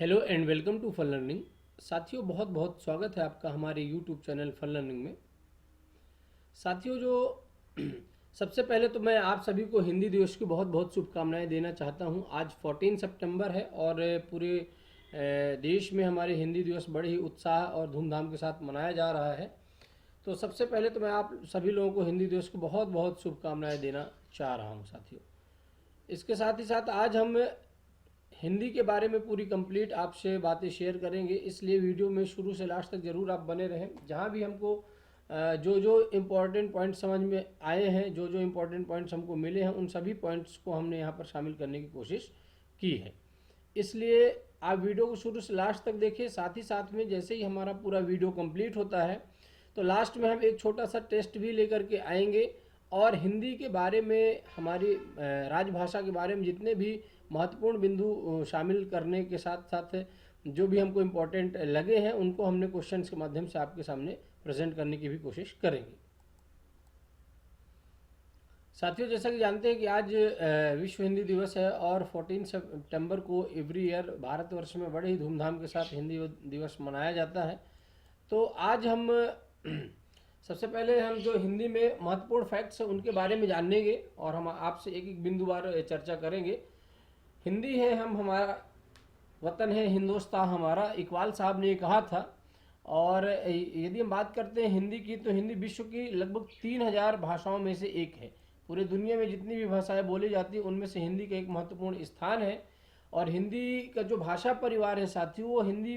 Hello and welcome to fun learning. साथियों, बहुत बहुत स्वागत है आपका हमारे यूट्यूब चैनल फन लर्निंग में। साथियों, सबसे पहले तो मैं आप सभी को हिंदी दिवस की बहुत बहुत शुभकामनाएं देना चाहता हूं। आज 14 सितंबर है और पूरे देश में हमारे हिंदी दिवस बड़े ही उत्साह और धूमधाम के साथ मनाया जा रहा है। तो सबसे पहले तो मैं आप सभी लोगों को हिंदी दिवस की बहुत बहुत शुभकामनाएं देना चाह रहा हूं साथियों। इसके साथ ही साथ आज हम हिंदी के बारे में पूरी कंप्लीट आपसे बातें शेयर करेंगे, इसलिए वीडियो में शुरू से लास्ट तक ज़रूर आप बने रहें। जहाँ भी हमको जो जो इम्पोर्टेंट पॉइंट समझ में आए हैं, जो जो इम्पोर्टेंट पॉइंट्स हमको मिले हैं, उन सभी पॉइंट्स को हमने यहाँ पर शामिल करने की कोशिश की है। इसलिए आप वीडियो को शुरू से लास्ट तक देखिए। साथ ही साथ में जैसे ही हमारा पूरा वीडियो कंप्लीट होता है तो लास्ट में हम एक छोटा सा टेस्ट भी लेकर के आएंगे और हिंदी के बारे में, हमारी राजभाषा के बारे में जितने भी महत्वपूर्ण बिंदु शामिल करने के साथ साथ जो भी हमको इम्पोर्टेंट लगे हैं उनको हमने क्वेश्चंस के माध्यम से आपके सामने प्रेजेंट करने की भी कोशिश करेंगे। साथियों, जैसा कि जानते हैं कि आज विश्व हिंदी दिवस है और 14 सितंबर को एवरी ईयर भारतवर्ष में बड़े ही धूमधाम के साथ हिंदी दिवस मनाया जाता है। तो आज हम सबसे पहले हम जो हिंदी में महत्वपूर्ण फैक्ट्स हैं उनके बारे में जानेंगे और हम आपसे एक एक बिंदुवार चर्चा करेंगे। हिंदी है हम हमारा वतन है, हिंदुस्तान हमारा, इकबाल साहब ने ये कहा था। और यदि हम बात करते हैं हिंदी की, तो हिंदी विश्व की लगभग 3000 भाषाओं में से एक है। पूरे दुनिया में जितनी भी भाषाएं बोली जाती हैं उनमें से हिंदी का एक महत्वपूर्ण स्थान है। और हिंदी का जो भाषा परिवार है साथियों, वो हिंदी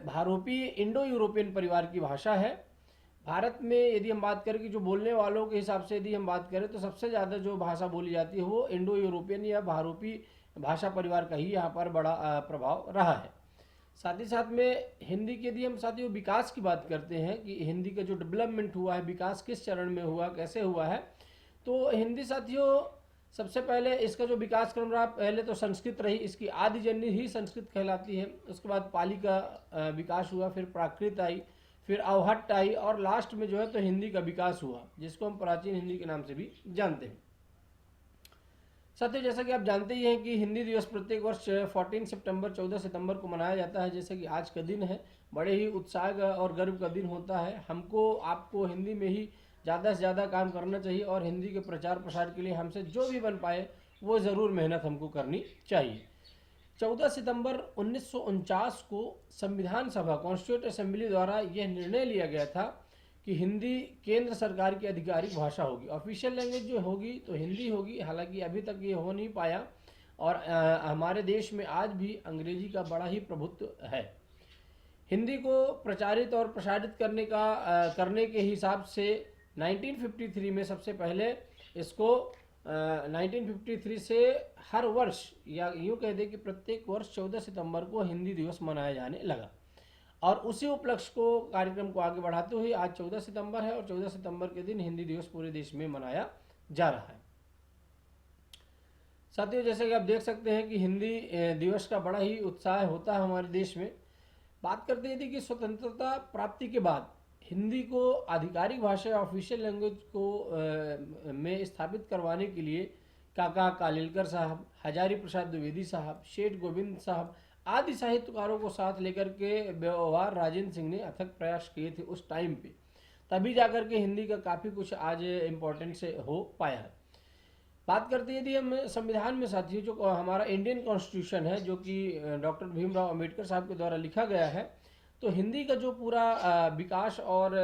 भारोपीय इंडो यूरोपियन परिवार की भाषा है। भारत में यदि हम बात करें कि जो बोलने वालों के हिसाब से यदि हम बात करें तो सबसे ज़्यादा जो भाषा बोली जाती है वो इंडो यूरोपियन या भारोपी भाषा परिवार का ही यहाँ पर बड़ा प्रभाव रहा है। साथ ही साथ में हिंदी के यदि हम साथियों विकास की बात करते हैं कि हिंदी का जो डेवलपमेंट हुआ है, विकास किस चरण में हुआ, कैसे हुआ है, तो हिंदी साथियों सबसे पहले इसका जो विकास क्रम रहा, पहले तो संस्कृत रही, इसकी आदि जननी ही संस्कृत कहलाती है। उसके बाद पाली का विकास हुआ, फिर प्राकृत आई, फिर अवहट्ट आई और लास्ट में जो है तो हिंदी का विकास हुआ, जिसको हम प्राचीन हिंदी के नाम से भी जानते हैं। साथियों, जैसा कि आप जानते ही हैं कि हिंदी दिवस प्रत्येक वर्ष 14 सितंबर 14 सितंबर को मनाया जाता है। जैसे कि आज का दिन है, बड़े ही उत्साह और गर्व का दिन होता है। हमको आपको हिंदी में ही ज़्यादा से ज़्यादा काम करना चाहिए और हिंदी के प्रचार प्रसार के लिए हमसे जो भी बन पाए वो ज़रूर मेहनत हमको करनी चाहिए। 14 सितंबर 1949 को संविधान सभा कॉन्स्टिट्यूंट असेंबली द्वारा यह निर्णय लिया गया था कि हिंदी केंद्र सरकार की आधिकारिक भाषा होगी। ऑफिशियल लैंग्वेज जो होगी तो हिंदी होगी। हालांकि अभी तक ये हो नहीं पाया और हमारे देश में आज भी अंग्रेजी का बड़ा ही प्रभुत्व है। हिंदी को प्रचारित और प्रसारित करने के हिसाब से 1953 में सबसे पहले इसको 1953 से हर वर्ष या यूँ कह दें कि प्रत्येक वर्ष 14 सितंबर को हिंदी दिवस मनाया जाने लगा और उसी उपलक्ष्य को कार्यक्रम को आगे बढ़ाते हुए आज 14 सितंबर है और 14 सितंबर के दिन हिंदी दिवस पूरे देश में मनाया जा रहा है। साथियों, जैसे कि आप देख सकते हैं कि हिंदी दिवस का बड़ा ही उत्साह होता है हमारे देश में। बात करते हैं कि स्वतंत्रता प्राप्ति के बाद हिंदी को आधिकारिक भाषा ऑफिशियल लैंग्वेज को में स्थापित करवाने के लिए काका कालेलकर साहब, हजारी प्रसाद द्विवेदी साहब, शेठ गोविंद साहब आदि साहित्यकारों को साथ लेकर के व्यवहार राजेंद्र सिंह ने अथक प्रयास किए थे उस टाइम पे। तभी जाकर के हिंदी का काफ़ी कुछ आज इम्पोर्टेंट से हो पाया है। बात करते हैं यदि हम संविधान में साथियों, जो हमारा इंडियन कॉन्स्टिट्यूशन है जो कि डॉक्टर भीमराव अंबेडकर साहब के द्वारा लिखा गया है, तो हिंदी का जो पूरा विकास और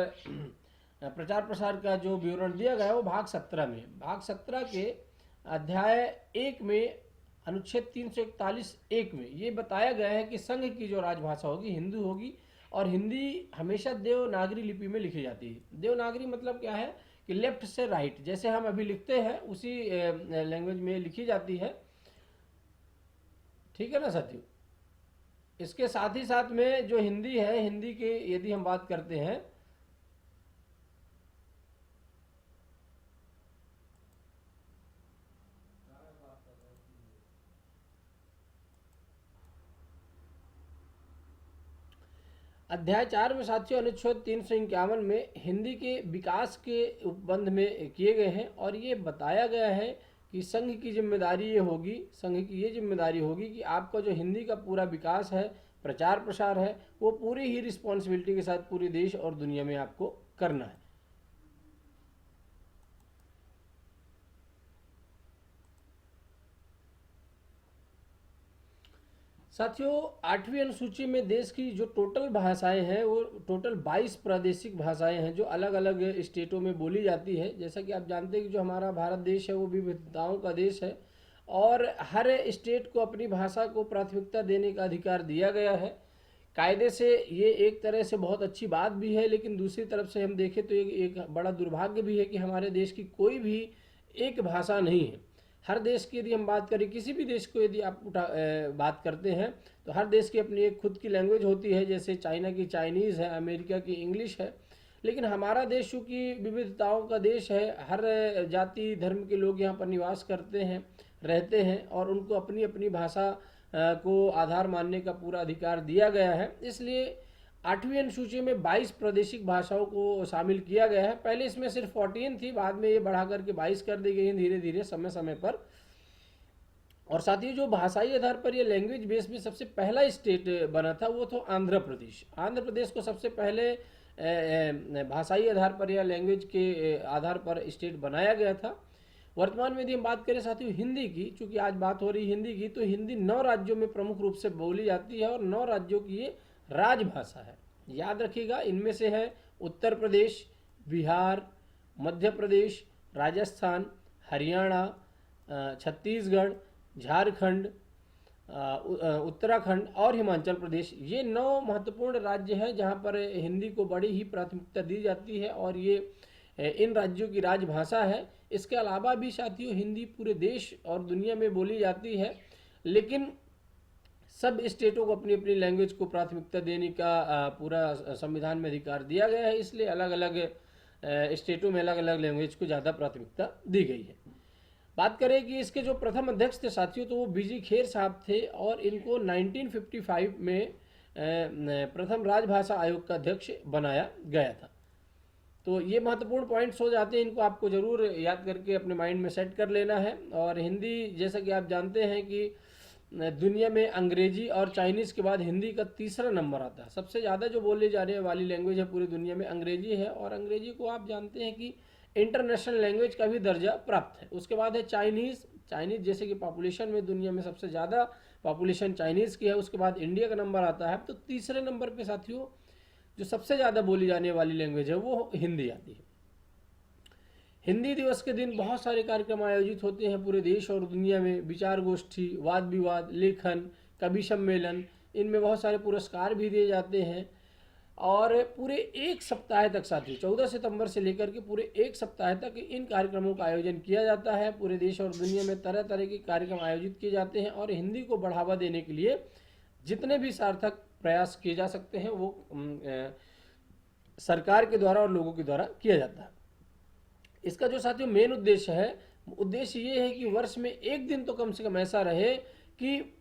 प्रचार प्रसार का जो विवरण दिया गया है वो भाग 17 में, भाग 17 के अध्याय 1 में अनुच्छेद 341 में ये बताया गया है कि संघ की जो राजभाषा होगी हिंदी होगी और हिंदी हमेशा देवनागरी लिपि में लिखी जाती है। देवनागरी मतलब क्या है कि लेफ्ट से राइट, जैसे हम अभी लिखते हैं उसी लैंग्वेज में लिखी जाती है। ठीक है ना साथियों। इसके साथ ही साथ में जो हिंदी है, हिंदी के यदि हम बात करते हैं अध्याय 4 में साथियों अनुच्छेद 351 में हिंदी के विकास के उपबंध में किए गए हैं और ये बताया गया है कि संघ की जिम्मेदारी ये होगी, संघ की ये जिम्मेदारी होगी कि आपका जो हिंदी का पूरा विकास है, प्रचार प्रसार है, वो पूरी ही रिस्पॉन्सिबिलिटी के साथ पूरे देश और दुनिया में आपको करना है। साथियों, 8वीं अनुसूची में देश की जो टोटल भाषाएं हैं वो टोटल 22 प्रादेशिक भाषाएं हैं जो अलग अलग स्टेटों में बोली जाती है। जैसा कि आप जानते हैं कि जो हमारा भारत देश है वो विविधताओं का देश है और हर स्टेट को अपनी भाषा को प्राथमिकता देने का अधिकार दिया गया है। कायदे से ये एक तरह से बहुत अच्छी बात भी है, लेकिन दूसरी तरफ से हम देखें तो एक बड़ा दुर्भाग्य भी है कि हमारे देश की कोई भी एक भाषा नहीं है। हर देश की यदि हम बात करें, किसी भी देश को यदि आप बात करते हैं तो हर देश की अपनी एक खुद की लैंग्वेज होती है। जैसे चाइना की चाइनीज़ है, अमेरिका की इंग्लिश है, लेकिन हमारा देश चूँकि विविधताओं का देश है, हर जाति धर्म के लोग यहाँ पर निवास करते हैं, रहते हैं और उनको अपनी अपनी भाषा को आधार मानने का पूरा अधिकार दिया गया है। इसलिए 8वीं अनुसूची में 22 प्रादेशिक भाषाओं को शामिल किया गया है। पहले इसमें सिर्फ 14 थी, बाद में ये बढ़ा करके 22 कर दी गई है धीरे धीरे समय समय पर। और साथ ही जो भाषाई आधार पर ये लैंग्वेज बेस में सबसे पहला स्टेट बना था वो था आंध्र प्रदेश। आंध्र प्रदेश को सबसे पहले भाषाई आधार पर या लैंग्वेज के आधार पर स्टेट बनाया गया था। वर्तमान में यदि हम बात करें साथियों हिंदी की, चूंकि आज बात हो रही हिंदी की, तो हिंदी 9 राज्यों में प्रमुख रूप से बोली जाती है और 9 राज्यों की ये राजभाषा है। याद रखिएगा, इनमें से है उत्तर प्रदेश, बिहार, मध्य प्रदेश, राजस्थान, हरियाणा, छत्तीसगढ़, झारखंड, उत्तराखंड और हिमाचल प्रदेश। ये 9 महत्वपूर्ण राज्य हैं जहां पर हिंदी को बड़ी ही प्राथमिकता दी जाती है और ये इन राज्यों की राजभाषा है। इसके अलावा भी साथियों हिंदी पूरे देश और दुनिया में बोली जाती है, लेकिन सब स्टेटों को अपनी अपनी लैंग्वेज को प्राथमिकता देने का पूरा संविधान में अधिकार दिया गया है। इसलिए अलग अलग स्टेटों में अलग अलग लैंग्वेज को ज़्यादा प्राथमिकता दी गई है। बात करें कि इसके जो प्रथम अध्यक्ष थे साथियों, तो वो बीजी खेर साहब थे और इनको 1955 में प्रथम राजभाषा आयोग का अध्यक्ष बनाया गया था। तो ये महत्वपूर्ण पॉइंट्स हो जाते हैं, इनको आपको ज़रूर याद करके अपने माइंड में सेट कर लेना है। और हिंदी, जैसा कि आप जानते हैं कि दुनिया में अंग्रेजी और चाइनीज़ के बाद हिंदी का तीसरा नंबर आता है। सबसे ज़्यादा जो बोले जाने वाली लैंग्वेज है पूरी दुनिया में अंग्रेजी है और अंग्रेजी को आप जानते हैं कि इंटरनेशनल लैंग्वेज का भी दर्जा प्राप्त है। उसके बाद है चाइनीज़। चाइनीज़ जैसे कि पॉपुलेशन में दुनिया में सबसे ज़्यादा पॉपुलेशन चाइनीज़ की है। उसके बाद इंडिया का नंबर आता है। तो तीसरे नंबर पे साथियों जो सबसे ज़्यादा बोली जाने वाली लैंग्वेज है वो हिंदी आती है। हिंदी दिवस के दिन बहुत सारे कार्यक्रम आयोजित होते हैं पूरे देश और दुनिया में। विचार गोष्ठी, वाद विवाद, लेखन, कवि सम्मेलन, इनमें बहुत सारे पुरस्कार भी दिए जाते हैं। और पूरे एक सप्ताह तक साथियों 14 सितंबर से लेकर के पूरे एक सप्ताह तक इन कार्यक्रमों का आयोजन किया जाता है। पूरे देश और दुनिया में तरह तरह के कार्यक्रम आयोजित किए जाते हैं और हिंदी को बढ़ावा देने के लिए जितने भी सार्थक प्रयास किए जा सकते हैं वो सरकार के द्वारा और लोगों के द्वारा किया जाता है। इसका जो साथियों मेन उद्देश्य है, उद्देश्य ये है कि वर्ष में एक दिन तो कम से कम ऐसा रहे कि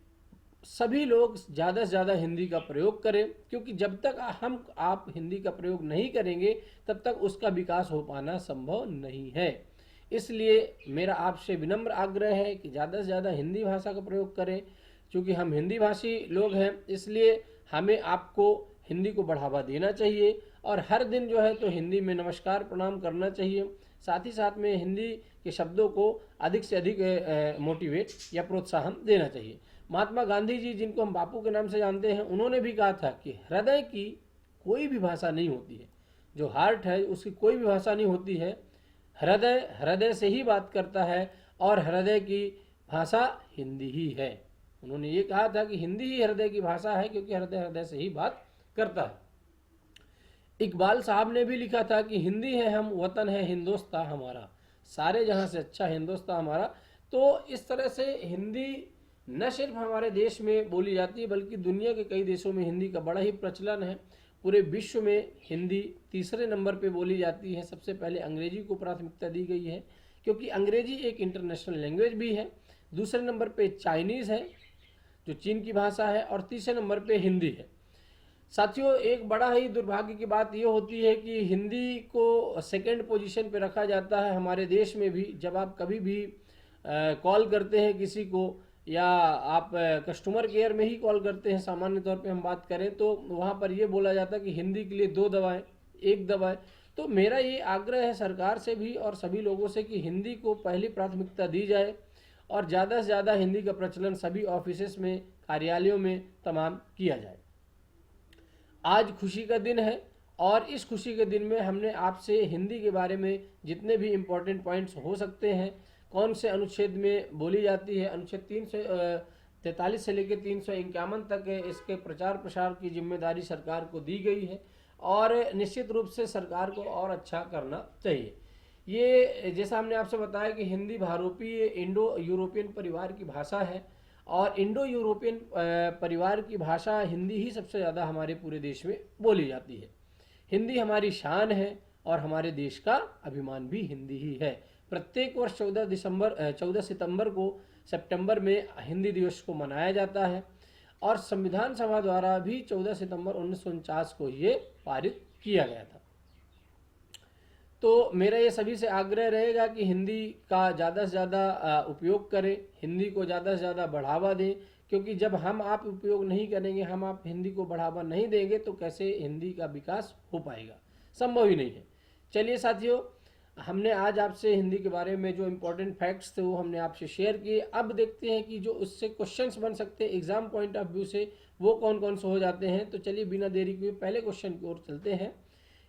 सभी लोग ज़्यादा से ज़्यादा हिंदी का प्रयोग करें, क्योंकि जब तक आप हिंदी का प्रयोग नहीं करेंगे तब तक उसका विकास हो पाना संभव नहीं है। इसलिए मेरा आपसे विनम्र आग्रह है कि ज़्यादा से ज़्यादा हिंदी भाषा का प्रयोग करें। क्योंकि हम हिंदी भाषी लोग हैं, इसलिए हमें आपको हिंदी को बढ़ावा देना चाहिए और हर दिन जो है तो हिंदी में नमस्कार प्रणाम करना चाहिए। साथ ही साथ में हिंदी के शब्दों को अधिक से अधिक मोटिवेट या प्रोत्साहन देना चाहिए। महात्मा गांधी जी, जिनको हम बापू के नाम से जानते हैं, उन्होंने भी कहा था कि हृदय की कोई भी भाषा नहीं होती है, जो हार्ट है उसकी कोई भी भाषा नहीं होती है। हृदय हृदय से ही बात करता है और हृदय की भाषा हिंदी ही है। उन्होंने ये कहा था कि हिंदी ही हृदय की भाषा है, क्योंकि हृदय हृदय से ही बात करता है। इकबाल साहब ने भी लिखा था कि हिंदी है हम, वतन है हिंदुस्तान हमारा, सारे जहां से अच्छा हिंदुस्तान हमारा। तो इस तरह से हिंदी न सिर्फ हमारे देश में बोली जाती है बल्कि दुनिया के कई देशों में हिंदी का बड़ा ही प्रचलन है। पूरे विश्व में हिंदी तीसरे नंबर पे बोली जाती है। सबसे पहले अंग्रेजी को प्राथमिकता दी गई है क्योंकि अंग्रेजी एक इंटरनेशनल लैंग्वेज भी है। दूसरे नंबर पे चाइनीज़ है जो चीन की भाषा है और तीसरे नंबर पे हिंदी है। साथियों, एक बड़ा ही दुर्भाग्य की बात यह होती है कि हिंदी को सेकंड पोजीशन पे रखा जाता है हमारे देश में भी। जब आप कभी भी कॉल करते हैं किसी को, या आप कस्टमर केयर में ही कॉल करते हैं, सामान्य तौर पे हम बात करें तो वहाँ पर ये बोला जाता है कि हिंदी के लिए 2 दवाएं, 1 दवा है। तो मेरा ये आग्रह है सरकार से भी और सभी लोगों से कि हिंदी को पहली प्राथमिकता दी जाए और ज़्यादा से ज़्यादा हिंदी का प्रचलन सभी ऑफिसेस में, कार्यालयों में तमाम किया जाए। आज खुशी का दिन है और इस खुशी के दिन में हमने आपसे हिंदी के बारे में जितने भी इम्पोर्टेंट पॉइंट्स हो सकते हैं, कौन से अनुच्छेद में बोली जाती है, अनुच्छेद 343 से लेकर 351 तक इसके प्रचार प्रसार की जिम्मेदारी सरकार को दी गई है और निश्चित रूप से सरकार को और अच्छा करना चाहिए। ये जैसा हमने आपसे बताया कि हिंदी भारोपीय इंडो यूरोपियन परिवार की भाषा है और इंडो यूरोपियन परिवार की भाषा हिंदी ही सबसे ज़्यादा हमारे पूरे देश में बोली जाती है। हिंदी हमारी शान है और हमारे देश का अभिमान भी हिंदी ही है। प्रत्येक वर्ष 14 सितंबर को सितंबर में हिंदी दिवस को मनाया जाता है और संविधान सभा द्वारा भी 14 सितंबर 1949 को ये पारित किया गया था। तो मेरा ये सभी से आग्रह रहेगा कि हिंदी का ज़्यादा से ज़्यादा उपयोग करें, हिंदी को ज़्यादा से ज़्यादा बढ़ावा दें, क्योंकि जब हम आप उपयोग नहीं करेंगे, हम आप हिंदी को बढ़ावा नहीं देंगे तो कैसे हिंदी का विकास हो पाएगा, संभव ही नहीं है। चलिए साथियों, हमने आज आपसे हिंदी के बारे में जो इम्पोर्टेंट फैक्ट्स थे वो हमने आपसे शेयर किए। अब देखते हैं कि जो उससे क्वेश्चंस बन सकते हैं एग्जाम पॉइंट ऑफ व्यू से, वो कौन कौन से हो जाते हैं। तो चलिए बिना देरी के पहले क्वेश्चन की ओर चलते हैं।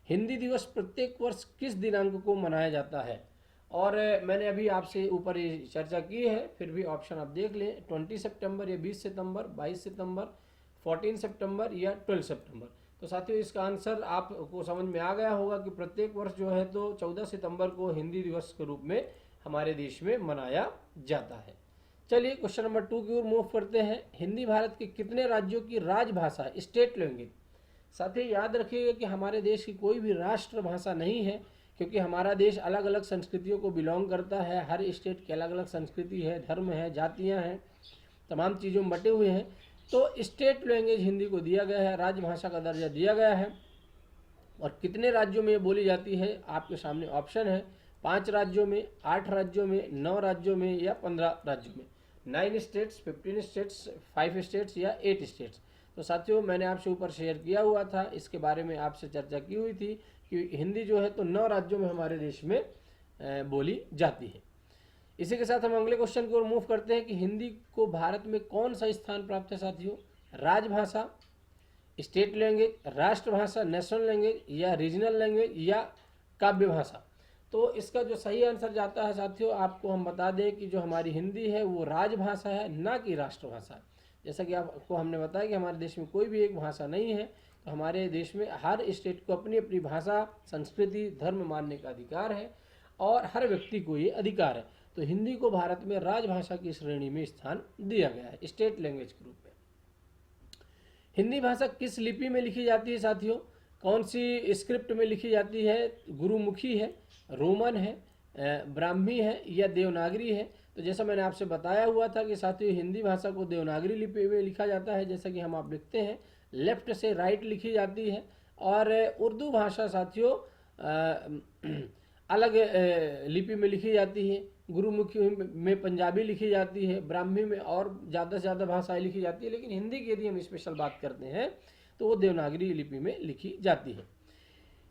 हिंदी दिवस प्रत्येक वर्ष किस दिनांक को मनाया जाता है? और मैंने अभी आपसे ऊपर ये चर्चा की है, फिर भी ऑप्शन आप देख लें। 20 सितंबर या 20 सितंबर, 22 सितंबर, 14 सितंबर या 12 सितंबर। तो साथियों इसका आंसर आपको समझ में आ गया होगा कि प्रत्येक वर्ष जो है तो 14 सितंबर को हिंदी दिवस के रूप में हमारे देश में मनाया जाता है। चलिए क्वेश्चन नंबर 2 की ओर मूव करते हैं। हिंदी भारत के कितने राज्यों की राजभाषा है, स्टेट लैंग्वेज? साथियों याद रखिएगा कि हमारे देश की कोई भी राष्ट्रभाषा नहीं है, क्योंकि हमारा देश अलग अलग संस्कृतियों को बिलोंग करता है। हर स्टेट की अलग अलग संस्कृति है, धर्म है, जातियाँ हैं, तमाम चीज़ों में बटे हुए हैं। तो स्टेट लैंग्वेज हिंदी को दिया गया है, राजभाषा का दर्जा दिया गया है। और कितने राज्यों में ये बोली जाती है, आपके सामने ऑप्शन है। 5 राज्यों में, 8 राज्यों में, 9 राज्यों में या 15 राज्यों में। 9 स्टेट्स, 15 स्टेट्स, 5 स्टेट्स या 8 स्टेट्स। तो साथियों मैंने आपसे ऊपर शेयर किया हुआ था, इसके बारे में आपसे चर्चा की हुई थी कि हिंदी जो है तो 9 राज्यों में हमारे देश में बोली जाती है। इसी के साथ हम अगले क्वेश्चन की ओर मूव करते हैं कि हिंदी को भारत में कौन सा स्थान प्राप्त है साथियों? राजभाषा, स्टेट लैंग्वेज, राष्ट्रभाषा, नेशनल लैंग्वेज या रीजनल लैंग्वेज या काव्य भाषा? तो इसका जो सही आंसर जाता है साथियों, आपको हम बता दें कि जो हमारी हिंदी है वो राजभाषा है, ना कि राष्ट्रभाषा। जैसा कि आपको हमने बताया कि हमारे देश में कोई भी एक भाषा नहीं है, तो हमारे देश में हर स्टेट को अपनी अपनी भाषा, संस्कृति, धर्म मानने का अधिकार है और हर व्यक्ति को ये अधिकार है। तो हिंदी को भारत में राजभाषा की श्रेणी में स्थान दिया गया है, स्टेट लैंग्वेज के रूप में। हिंदी भाषा किस लिपि में लिखी जाती है साथियों? कौन सी स्क्रिप्ट में लिखी जाती है? गुरुमुखी है, रोमन है, ब्राह्मी है या देवनागरी है? तो जैसा मैंने आपसे बताया हुआ था कि साथियों हिंदी भाषा को देवनागरी लिपि में लिखा जाता है, जैसा कि हम आप लिखते हैं, लेफ्ट से राइट लिखी जाती है। और उर्दू भाषा साथियों अलग लिपि में लिखी जाती है। गुरुमुखी में पंजाबी लिखी जाती है, ब्राह्मी में और ज़्यादा से ज़्यादा भाषाएं लिखी जाती है, लेकिन हिंदी की यदि हम स्पेशल बात करते हैं तो वो देवनागरी लिपि में लिखी जाती है।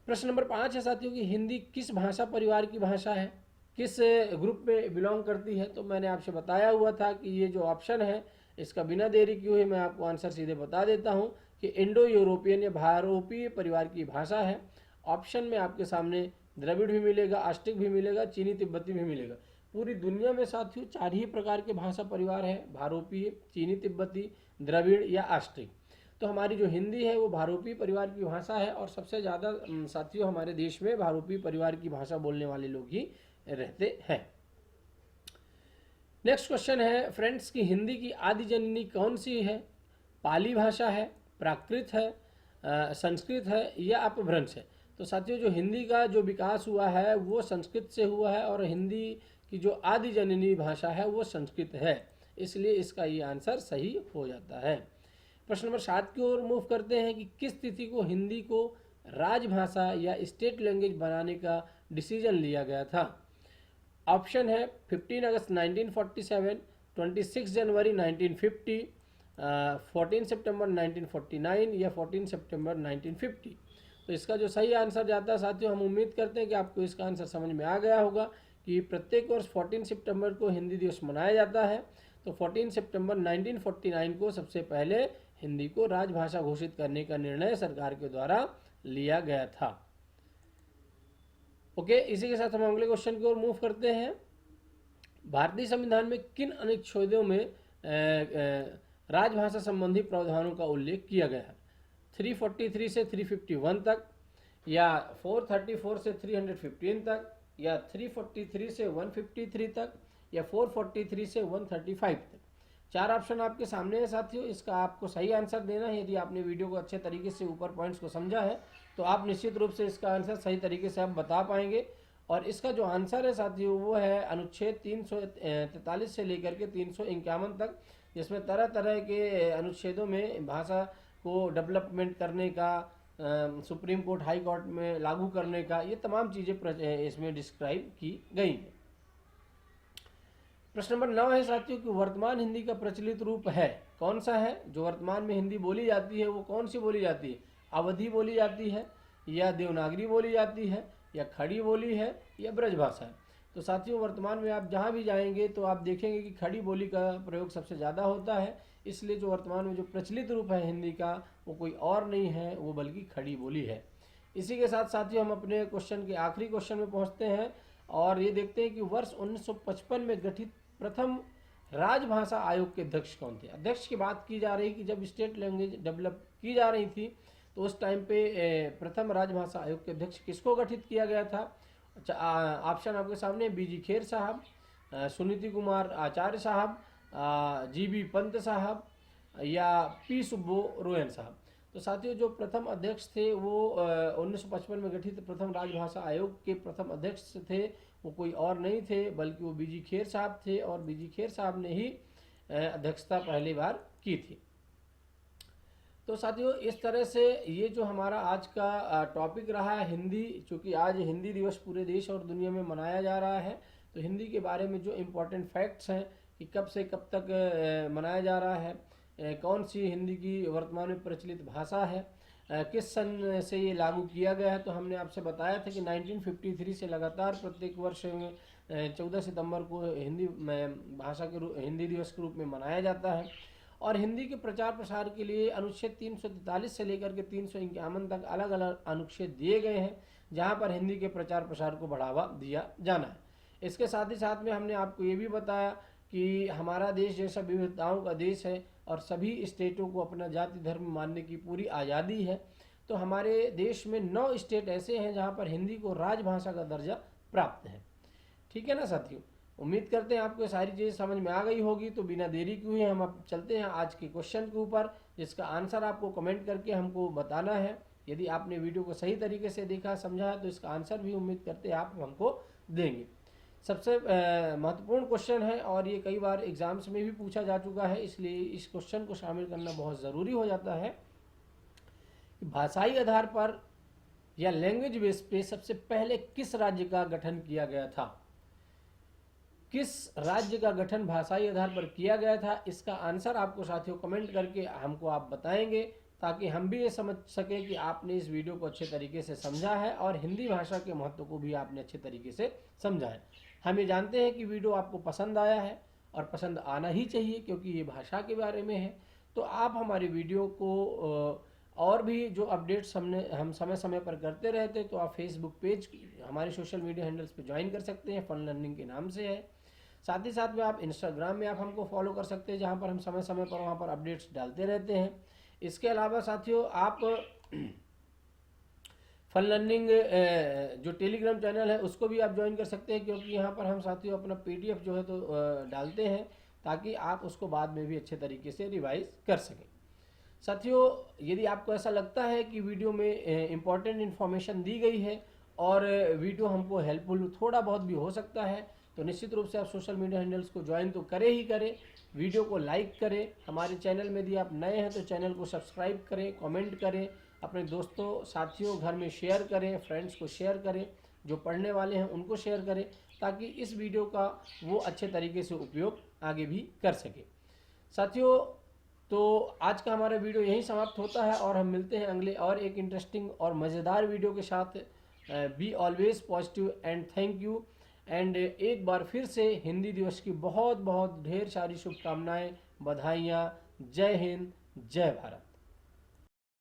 प्रश्न नंबर 5 है साथियों कि हिंदी किस भाषा परिवार की भाषा है, किस ग्रुप में बिलोंग करती है? तो मैंने आपसे बताया हुआ था कि ये जो ऑप्शन है इसका बिना देरी किए हुए मैं आपको आंसर सीधे बता देता हूँ कि इंडो यूरोपियन या भारोपीय परिवार की भाषा है। ऑप्शन में आपके सामने द्रविड़ भी मिलेगा, आस्ट्रिक भी मिलेगा, चीनी तिब्बती भी मिलेगा। पूरी दुनिया में साथियों 4 ही प्रकार के भाषा परिवार है, भारोपीय, चीनी तिब्बती, द्रविड़ या आस्ट्रिक। तो हमारी जो हिंदी है वो भारोपीय परिवार की भाषा है और सबसे ज़्यादा साथियों हमारे देश में भारोपीय परिवार की भाषा बोलने वाले लोग ही रहते हैं। नेक्स्ट क्वेश्चन है फ्रेंड्स कि हिंदी की आदि जननी कौन सी है? पाली भाषा है, प्राकृत है, संस्कृत है या अपभ्रंश है? तो साथियों जो हिंदी का जो विकास हुआ है वो संस्कृत से हुआ है और हिंदी की जो आदि जननी भाषा है वो संस्कृत है, इसलिए इसका ये आंसर सही हो जाता है। प्रश्न नंबर 7 की ओर मूव करते हैं कि किस तिथि को हिंदी को राजभाषा या स्टेट लैंग्वेज बनाने का डिसीजन लिया गया था? ऑप्शन है 15 अगस्त 1947, 26 जनवरी 1950, 14 सितंबर 1949 या 14 सितंबर 1950। तो इसका जो सही आंसर जाता है साथियों, हम उम्मीद करते हैं कि आपको इसका आंसर समझ में आ गया होगा कि प्रत्येक वर्ष 14 सितंबर को हिंदी दिवस मनाया जाता है। तो 14 सितंबर 1949 को सबसे पहले हिंदी को राजभाषा घोषित करने का निर्णय सरकार के द्वारा लिया गया था। ओके, इसी के साथ हम अगले क्वेश्चन की ओर मूव करते हैं। भारतीय संविधान में किन अनुच्छेदों में राजभाषा संबंधी प्रावधानों का उल्लेख किया गया है? 343 से 351 तक, या 434 से 315 तक, या 343 से 153 तक, या 443 से 135 तक। चार ऑप्शन आपके सामने है साथियों, इसका आपको सही आंसर देना है। यदि आपने वीडियो को अच्छे तरीके से ऊपर पॉइंट्स को समझा है तो आप निश्चित रूप से इसका आंसर सही तरीके से आप बता पाएंगे। और इसका जो आंसर है साथियों वो है अनुच्छेद 343 से लेकर के 351 तक, जिसमें तरह तरह के अनुच्छेदों में भाषा को डेवलपमेंट करने का, सुप्रीम कोर्ट हाई कोर्ट में लागू करने का, ये तमाम चीज़ें इसमें डिस्क्राइब की गई हैं। प्रश्न नंबर 9 है साथियों कि वर्तमान हिंदी का प्रचलित रूप है कौन सा है? जो वर्तमान में हिंदी बोली जाती है वो कौन सी बोली जाती है? अवधी बोली जाती है, या देवनागरी बोली जाती है, या खड़ी बोली है, या ब्रजभाषा है? तो साथियों वर्तमान में आप जहाँ भी जाएंगे तो आप देखेंगे कि खड़ी बोली का प्रयोग सबसे ज़्यादा होता है। इसलिए जो वर्तमान में जो प्रचलित रूप है हिंदी का वो कोई और नहीं है, वो बल्कि खड़ी बोली है। इसी के साथ साथियों हम अपने क्वेश्चन के आखिरी क्वेश्चन में पहुँचते हैं और ये देखते हैं कि वर्ष 1955 में गठित प्रथम राजभाषा आयोग के अध्यक्ष कौन थे? अध्यक्ष की बात की जा रही कि जब स्टेट लैंग्वेज डेवलप की जा रही थी तो उस टाइम पे प्रथम राजभाषा आयोग के अध्यक्ष किसको गठित किया गया था? ऑप्शन आपके सामने, बीजी खेर साहब, सुनीति कुमार आचार्य साहब, जीबी पंत साहब, या पी सुब्बोरोयन साहब। तो साथियों जो प्रथम अध्यक्ष थे वो 1955 में गठित प्रथम राजभाषा आयोग के प्रथम अध्यक्ष थे, वो कोई और नहीं थे बल्कि वो बीजी खेर साहब थे, और बीजी खेर साहब ने ही अध्यक्षता पहली बार की थी। तो साथियों इस तरह से ये जो हमारा आज का टॉपिक रहा है हिंदी, चूँकि आज हिंदी दिवस पूरे देश और दुनिया में मनाया जा रहा है, तो हिंदी के बारे में जो इम्पोर्टेंट फैक्ट्स हैं कि कब से कब तक मनाया जा रहा है, कौन सी हिंदी की वर्तमान में प्रचलित भाषा है, किस सन से ये लागू किया गया है, तो हमने आपसे बताया था कि 1953 से लगातार प्रत्येक वर्ष 14 सितंबर को हिंदी भाषा के हिंदी दिवस के रूप में मनाया जाता है। और हिंदी के प्रचार प्रसार के लिए अनुच्छेद 343 से लेकर के 351 तक अलग अलग अनुच्छेद दिए गए हैं जहां पर हिंदी के प्रचार प्रसार को बढ़ावा दिया जाना है। इसके साथ ही साथ में हमने आपको ये भी बताया कि हमारा देश जैसा विविधताओं का देश है और सभी स्टेटों को अपना जाति धर्म मानने की पूरी आज़ादी है। तो हमारे देश में 9 स्टेट ऐसे हैं जहाँ पर हिंदी को राजभाषा का दर्जा प्राप्त है। ठीक है ना साथियों, उम्मीद करते हैं आपको सारी चीज़ें समझ में आ गई होगी। तो बिना देरी किए हम अब चलते हैं आज के क्वेश्चन के ऊपर, जिसका आंसर आपको कमेंट करके हमको बताना है। यदि आपने वीडियो को सही तरीके से देखा समझा है तो इसका आंसर भी उम्मीद करते हैं आप हमको देंगे। सबसे महत्वपूर्ण क्वेश्चन है और ये कई बार एग्जाम्स में भी पूछा जा चुका है, इसलिए इस क्वेश्चन को शामिल करना बहुत ज़रूरी हो जाता है कि भाषाई आधार पर या लैंग्वेज बेस पे सबसे पहले किस राज्य का गठन किया गया था? किस राज्य का गठन भाषाई आधार पर किया गया था? इसका आंसर आपको साथियों कमेंट करके हमको आप बताएंगे, ताकि हम भी ये समझ सकें कि आपने इस वीडियो को अच्छे तरीके से समझा है और हिंदी भाषा के महत्व को भी आपने अच्छे तरीके से समझा है। हम ये जानते हैं कि वीडियो आपको पसंद आया है और पसंद आना ही चाहिए क्योंकि ये भाषा के बारे में है। तो आप हमारी वीडियो को और भी जो अपडेट्स हम समय समय पर करते रहते हैं, तो आप फेसबुक पेज हमारे सोशल मीडिया हैंडल्स पे ज्वाइन कर सकते हैं, फन लर्निंग के नाम से है। साथ ही साथ में आप इंस्टाग्राम में आप हमको फॉलो कर सकते हैं, जहाँ पर हम समय समय पर वहाँ पर अपडेट्स डालते रहते हैं। इसके अलावा साथियों आप फन लर्निंग जो टेलीग्राम चैनल है उसको भी आप ज्वाइन कर सकते हैं, क्योंकि यहाँ पर हम साथियों अपना PDF जो है तो डालते हैं, ताकि आप उसको बाद में भी अच्छे तरीके से रिवाइज कर सकें। साथियों यदि आपको ऐसा लगता है कि वीडियो में इम्पॉर्टेंट इन्फॉर्मेशन दी गई है और वीडियो हमको हेल्पफुल थोड़ा बहुत भी हो सकता है, तो निश्चित रूप से आप सोशल मीडिया हैंडल्स को ज्वाइन तो करें ही करें, वीडियो को लाइक करें, हमारे चैनल में यदि आप नए हैं तो चैनल को सब्सक्राइब करें, कमेंट करें, अपने दोस्तों साथियों घर में शेयर करें, फ्रेंड्स को शेयर करें, जो पढ़ने वाले हैं उनको शेयर करें, ताकि इस वीडियो का वो अच्छे तरीके से उपयोग आगे भी कर सके। साथियों, तो आज का हमारा वीडियो यहीं समाप्त होता है और हम मिलते हैं अगले और एक इंटरेस्टिंग और मज़ेदार वीडियो के साथ। Be always positive and thank you. And एक बार फिर से हिंदी दिवस की बहुत बहुत ढेर सारी शुभकामनाएं, बधाइयाँ। जय हिंद, जय भारत।